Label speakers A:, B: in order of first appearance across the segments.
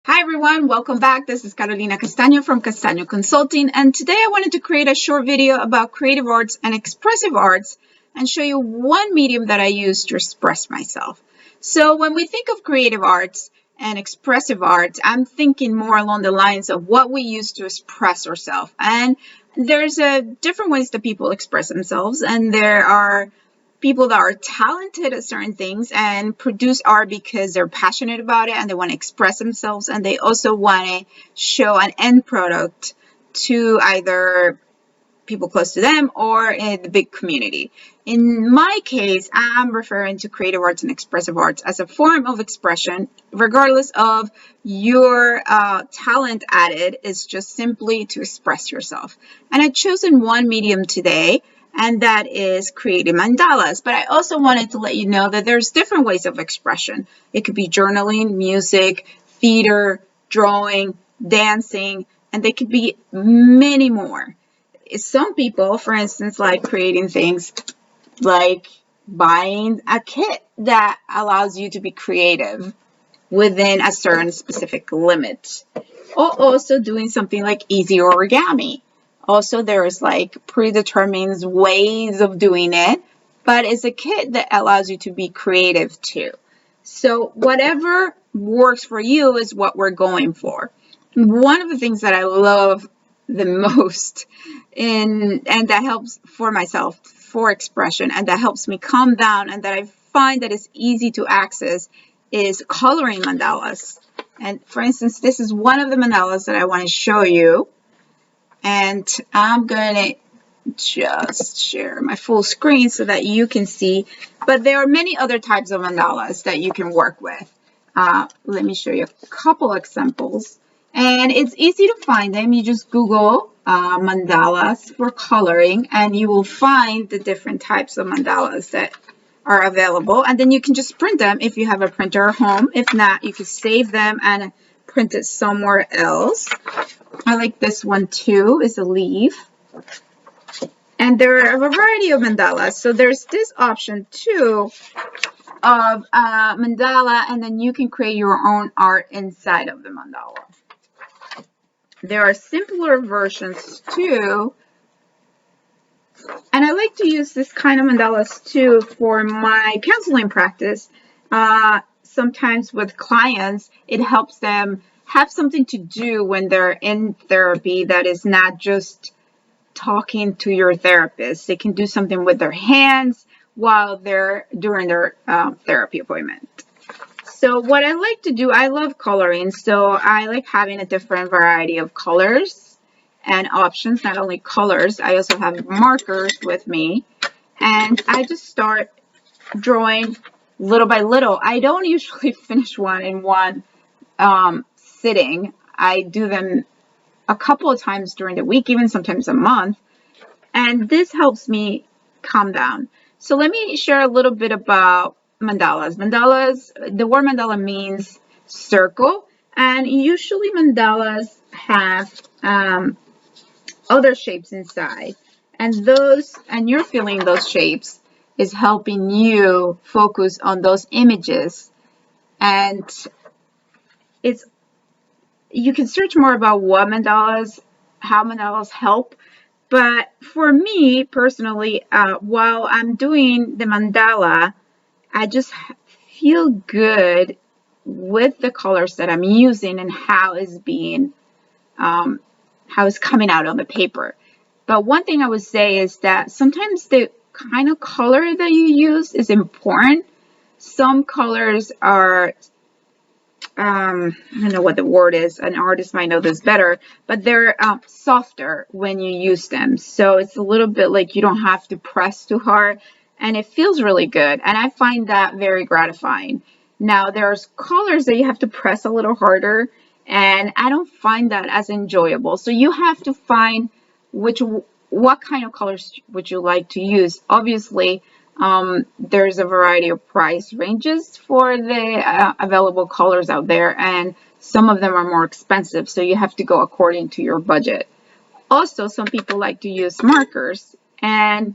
A: Hi everyone, welcome back. This is Carolina Castaño from Castaño Consulting, and today I wanted to create a short video about creative arts and expressive arts and show you one medium that I use to express myself. So when we think of creative arts and expressive arts, I'm thinking more along the lines of what we use to express ourselves. And there's different ways that people express themselves, and there are people that are talented at certain things and produce art because they're passionate about it and they want to express themselves, and they also want to show an end product to either people close to them or in the big community. In my case, I'm referring to creative arts and expressive arts as a form of expression, regardless of your talent at it. Is just simply to express yourself. And I've chosen one medium today, and that is creating mandalas. But I also wanted to let you know that there's different ways of expression. It could be journaling, music, theater, drawing, dancing, and there could be many more. Some people, for instance, like creating things like buying a kit that allows you to be creative within a certain specific limit, or also doing something like easy origami. Also, there's like predetermined ways of doing it, but it's a kit that allows you to be creative too. So whatever works for you is what we're going for. One of the things that I love the most and that helps for myself for expression, and that helps me calm down, and that I find that it's easy to access, is coloring mandalas. And for instance, this is one of the mandalas that I want to show you, and I'm going to just share my full screen so that you can see. But there are many other types of mandalas that you can work with. Let me show you a couple examples, and it's easy to find them. You just Google mandalas for coloring, and you will find the different types of mandalas that are available, and then you can just print them if you have a printer at home. If not, you can save them and print it somewhere else. I like this one too. It's a leaf. And there are a variety of mandalas. So there's this option too of mandala, and then you can create your own art inside of the mandala. There are simpler versions too, and I like to use this kind of mandalas too for my counseling practice. Sometimes with clients, it helps them have something to do when they're in therapy that is not just talking to your therapist. They can do something with their hands while they're during their therapy appointment. So what I like to do, I love coloring, so I like having a different variety of colors and options. Not only colors, I also have markers with me, and I just start drawing little by little. I don't usually finish one in one sitting. I do them a couple of times during the week, even sometimes a month, and this helps me calm down. So let me share a little bit about mandalas. Mandalas, the word mandala means circle, and usually mandalas have other shapes inside, and you're feeling those shapes is helping you focus on those images. And you can search more about what mandalas, how mandalas help. But for me personally, while I'm doing the mandala, I just feel good with the colors that I'm using and how it's coming out on the paper. But one thing I would say is that sometimes the kind of color that you use is important. Some colors are, I don't know what the word is, an artist might know this better, but they're softer when you use them. So it's a little bit like you don't have to press too hard, and it feels really good. And I find that very gratifying. Now, there's colors that you have to press a little harder, and I don't find that as enjoyable. So you have to find what kind of colors would you like to use. Obviously, there's a variety of price ranges for the available colors out there, and some of them are more expensive, so you have to go according to your budget. Also, some people like to use markers, and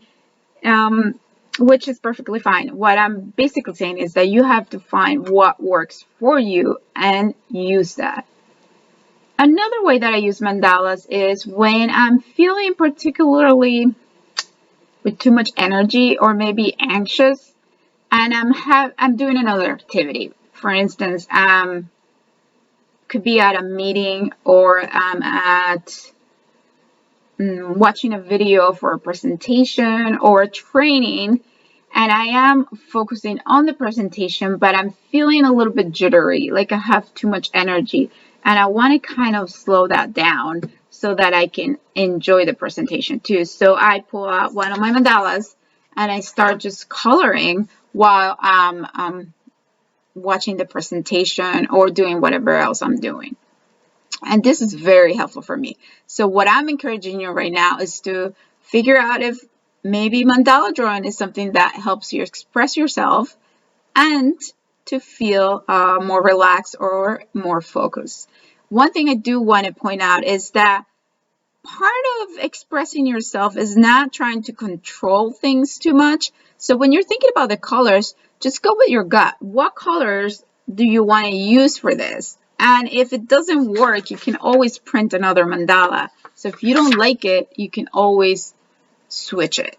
A: which is perfectly fine. What I'm basically saying is that you have to find what works for you and use that. Another way that I use mandalas is when I'm feeling particularly with too much energy or maybe anxious, and I'm doing another activity. For instance, could be at a meeting, or I'm at watching a video for a presentation or a training, and I am focusing on the presentation, but I'm feeling a little bit jittery, like I have too much energy, and I want to kind of slow that down so that I can enjoy the presentation too. So I pull out one of my mandalas and I start just coloring while I'm watching the presentation or doing whatever else I'm doing. And this is very helpful for me. So what I'm encouraging you right now is to figure out if maybe mandala drawing is something that helps you express yourself and to feel more relaxed or more focused. One thing I do want to point out is that part of expressing yourself is not trying to control things too much. So when you're thinking about the colors, just go with your gut. What colors do you want to use for this? And if it doesn't work, you can always print another mandala. So if you don't like it, you can always switch it.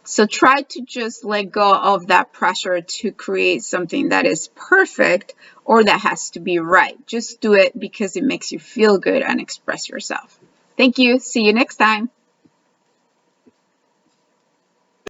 A: So try to just let go of that pressure to create something that is perfect or that has to be right. Just do it because it makes you feel good and express yourself. Thank you. See you next time.